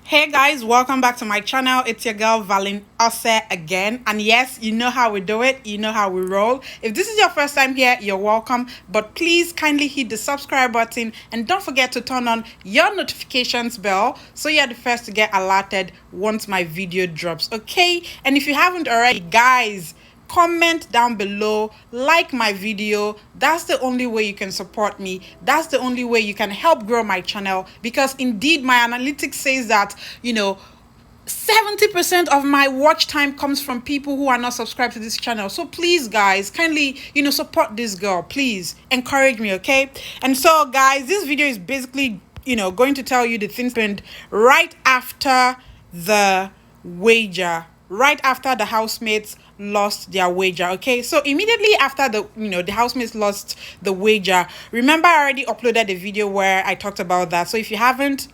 Hey guys, welcome back to my channel. It's your girl Valin Ose again, and yes, you know how we do it, you know how we roll. If this is your first time here, you're welcome, but please kindly hit the subscribe button and don't forget to turn on your notifications bell so you're the first to get alerted once my video drops, okay? And if you haven't already, guys, comment down below, like my video. That's the only way you can support me. That's the only way you can help grow my channel, because indeed my analytics says that 70% of my watch time comes from people who are not subscribed to this channel. So please guys, kindly support this girl, please encourage me, okay? And so guys, this video is basically going to tell you the things happened right after the wager, right after the housemates lost their wager. Okay, so immediately after the housemates lost the wager, remember I already uploaded a video where I talked about that. So if you haven't,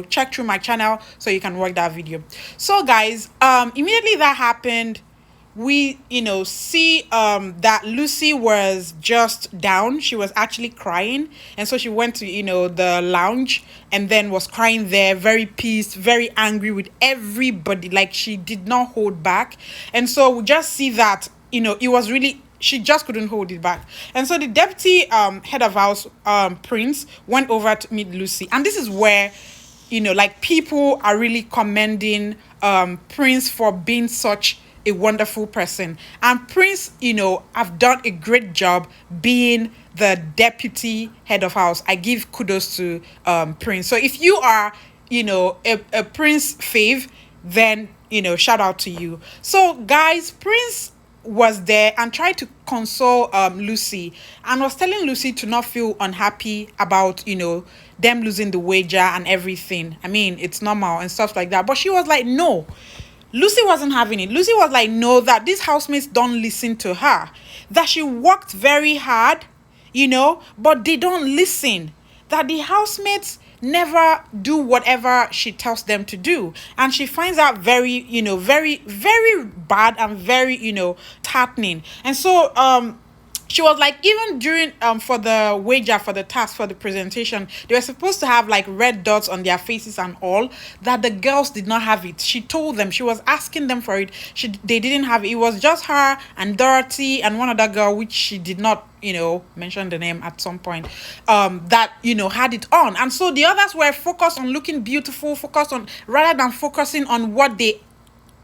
check through my channel so you can watch that video. So guys, immediately that happened, we see that Lucy was just down. She was actually crying, and so she went to the lounge and then was crying there, very pissed, very angry with everybody, like she did not hold back. And so we just see that it was really, she just couldn't hold it back. And so the deputy head of house, Prince, went over to meet Lucy, and this is where like people are really commending Prince for being such a wonderful person. And Prince, have done a great job being the deputy head of house. I give kudos to Prince. So if you are a Prince fave, then shout out to you. So guys, Prince was there and tried to console Lucy, and was telling Lucy to not feel unhappy about them losing the wager and everything. I mean, it's normal and stuff like that. But she was like, no. Lucy wasn't having it. Lucy was like, no, that these housemates don't listen to her. That she worked very hard, but they don't listen. That the housemates never do whatever she tells them to do. And she finds out very, very, very bad and very, threatening. And so, she was like, even during for the wager, for the task, for the presentation, they were supposed to have like red dots on their faces and all, that the girls did not have it. She told them, she was asking them for it, they didn't have it. It was just her and Dorothy and one other girl, which she did not mention the name at some point, that had it on. And so the others were focused on looking beautiful, focused on, rather than focusing on what they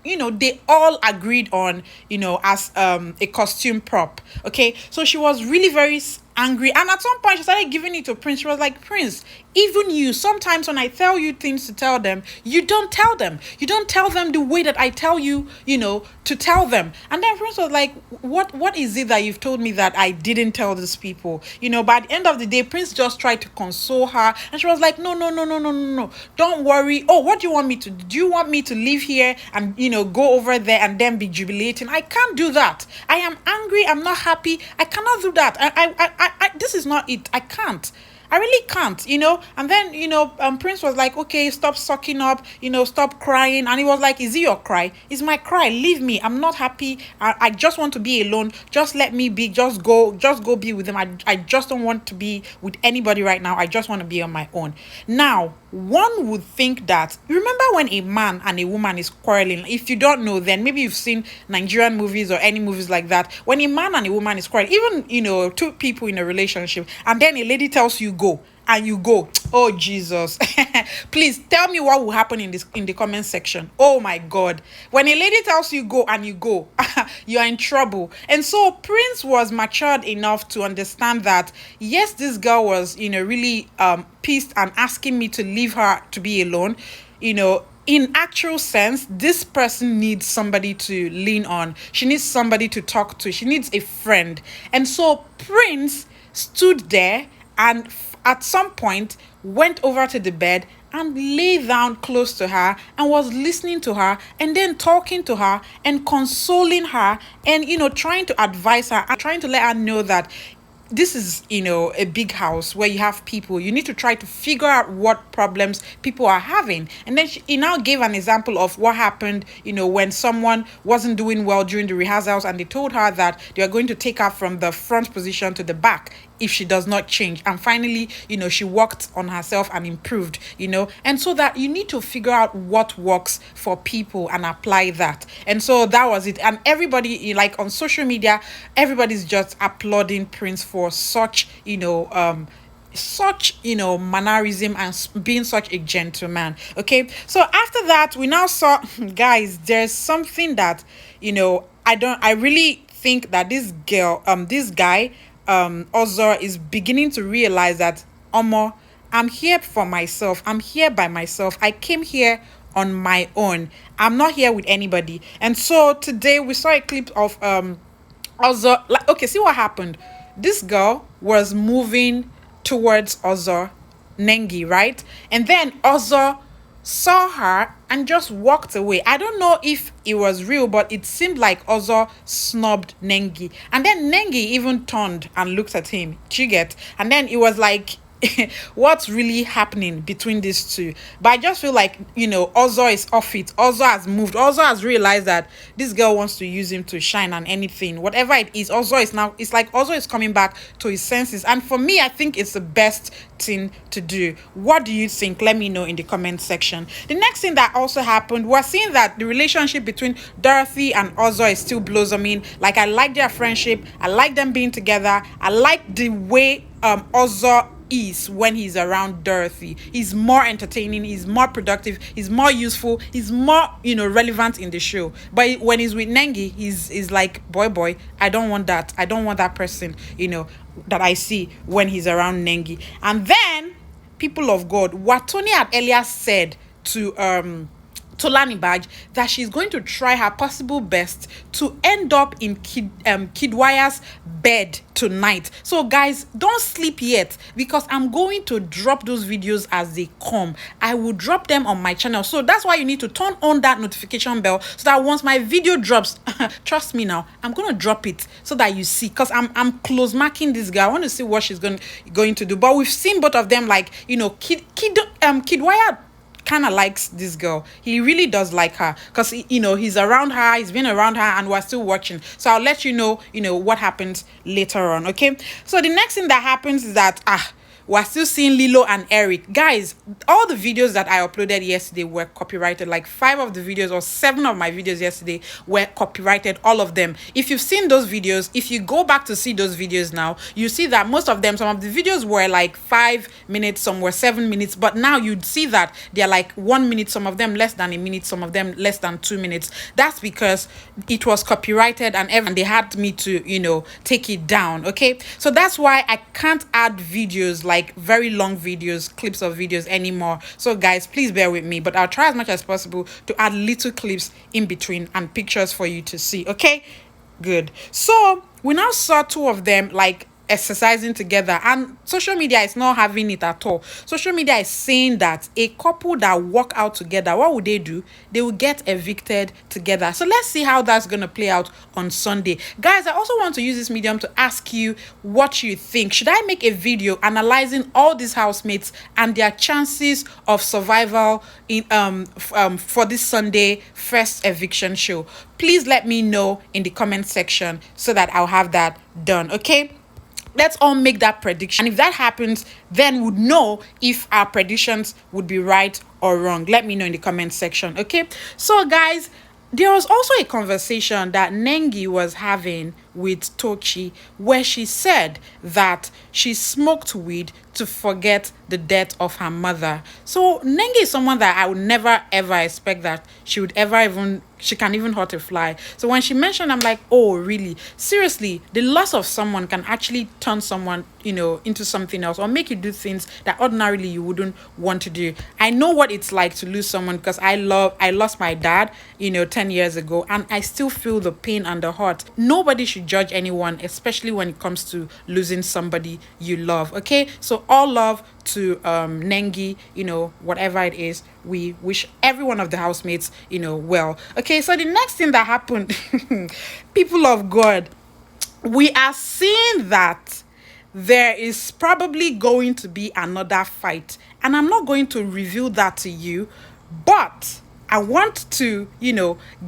they all agreed on, as a costume prop. Okay, so she was really very angry, and at some point she started giving it to Prince. She was like, Prince, even you, sometimes when I tell you things to tell them, you don't tell them the way that I tell you to tell them. And then Prince was like, what is it that you've told me that I didn't tell these people? But at the end of the day, Prince just tried to console her, and she was like, no, don't worry. Oh, what do you want me to do? Do you want me to live here and go over there and then be jubilating? I can't do that. I am angry, I'm not happy, I cannot do that. I this is not it. I can't. I really can't, And then, Prince was like, okay, stop sucking up, stop crying. And he was like, is it your cry? It's my cry. Leave me. I'm not happy. I just want to be alone. Just let me be. Just go be with them. I just don't want to be with anybody right now. I just want to be on my own. Now, one would think that, remember when a man and a woman is quarreling? If you don't know, then maybe you've seen Nigerian movies or any movies like that. When a man and a woman is quarreling, even, two people in a relationship, and then a lady tells you go, and you go, oh Jesus. Please tell me what will happen in the comment section. Oh my God, when a lady tells you go and you go, you're in trouble. And so Prince was matured enough to understand that, yes, this girl was really pissed and asking me to leave her to be alone. In actual sense, this person needs somebody to lean on. She needs somebody to talk to. She needs a friend. And so Prince stood there and at some point went over to the bed and lay down close to her and was listening to her, and then talking to her and consoling her, and trying to advise her and trying to let her know that this is a big house where you have people. You need to try to figure out what problems people are having. And then he now gave an example of what happened when someone wasn't doing well during the rehearsals, and they told her that they are going to take her from the front position to the back if she does not change. And finally, she worked on herself and improved, and so that you need to figure out what works for people and apply that. And so that was it. And everybody, like on social media, everybody's just applauding Prince for such, mannerism and being such a gentleman. Okay, so after that, we now saw guys, there's something that I really think that this guy Ozor is beginning to realize that I'm here for myself, I'm here by myself, I came here on my own, I'm not here with anybody. And so today we saw a clip of Ozor, like, okay, see what happened. This girl was moving towards Ozor, Nengi, right? And then Ozor saw her and just walked away. I don't know if it was real, but it seemed like Ozor snubbed Nengi. And then Nengi even turned and looked at him. Do you get? And then it was like, what's really happening between these two? But I just feel like, Ozor is off it. Ozor has moved. Ozor has realized that this girl wants to use him to shine on anything. Whatever it is, it's like Ozor is coming back to his senses. And for me, I think it's the best thing to do. What do you think? Let me know in the comment section. The next thing that also happened, we're seeing that the relationship between Dorothy and Ozor is still blossoming. Like, I like their friendship. I like them being together. I like the way Ozor is when he's around Dorothy. He's more entertaining, he's more productive, he's more useful, he's more relevant in the show. But when he's with Nengi, he's like, boy, I don't want that person that I see when he's around Nengi. And then, people of God, Wathoni had earlier said to Tolanibaj that she's going to try her possible best to end up in Kiddwaya'S bed tonight. So guys, don't sleep yet, because I'm going to drop those videos as they come. I will drop them on my channel. So that's why you need to turn on that notification bell, so that once my video drops, trust me now, I'm gonna drop it so that you see, because I'm close marking this girl. I want to see what she's going to do. But we've seen both of them, like, Kiddwaya kind of likes this girl. He really does like her, because he's around her, he's been around her, and we're still watching. So I'll let you know what happens later on. Okay, so the next thing that happens is that we're still seeing Lilo and Eric. Guys, all the videos that I uploaded yesterday were copyrighted. Like 5 of the videos or 7 of my videos yesterday were copyrighted, all of them. If you've seen those videos, if you go back to see those videos now, you see that most of them, some of the videos were like 5 minutes, some were 7 minutes, but now you'd see that they're like 1 minute, some of them less than a minute, some of them less than 2 minutes. That's because it was copyrighted and they had me to, take it down. Okay, so that's why I can't add videos like very long videos, clips of videos anymore. So guys, please bear with me, but I'll try as much as possible to add little clips in between and pictures for you to see. Okay, good. So we now saw 2 of them like exercising together, and social media is not having it at all. Social media is saying that a couple that work out together, what would they do? They will get evicted together. So let's see how that's going to play out on Sunday. Guys, I also want to use this medium to ask you what you think. Should I make a video analyzing all these housemates and their chances of survival in for this Sunday first eviction show? Please let me know in the comment section so that I'll have that done. Okay, let's all make that prediction, and if that happens, then we'd know if our predictions would be right or wrong. Let me know in the comment section. Okay, so guys, there was also a conversation that Nengi was having with TOCHI, where she said that she smoked weed to forget the death of her mother. So Nengi is someone that I would never ever expect that she would ever she can even hurt a fly. So when she mentioned, I'm like, oh really? Seriously, the loss of someone can actually turn someone into something else, or make you do things that ordinarily you wouldn't want to do. I know what it's like to lose someone, because I lost my dad 10 years ago, and I still feel the pain and the hurt. Nobody should judge anyone, especially when it comes to losing somebody you love. Okay, so all love to Nengi, whatever it is, we wish every one of the housemates well. Okay, so the next thing that happened, people of God, we are seeing that there is probably going to be another fight, and I'm not going to reveal that to you, but I want to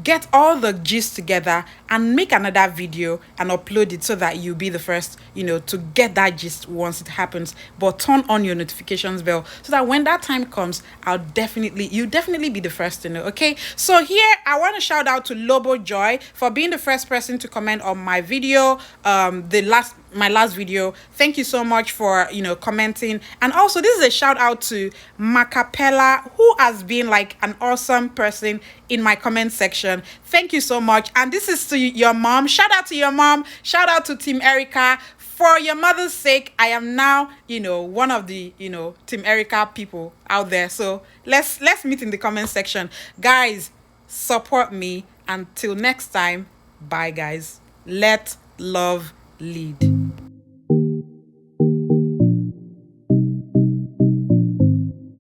get all the gist together and make another video and upload it so that you'll be the first, to get that gist once it happens. But turn on your notifications bell so that when that time comes, you'll definitely be the first to know. Okay, so here I want to shout out to Lobo Joy for being the first person to comment on my video, my last video. Thank you so much for commenting. And also, this is a shout out to Macapella, who has been like an awesome person in my comment section. Thank you so much. And this is to your mom. Shout out to your mom. Shout out to Team Erica. For your mother's sake, I am now one of the Team Erica people out there. So let's meet in the comment section, guys. Support me. Until next time, bye guys. Let love lead.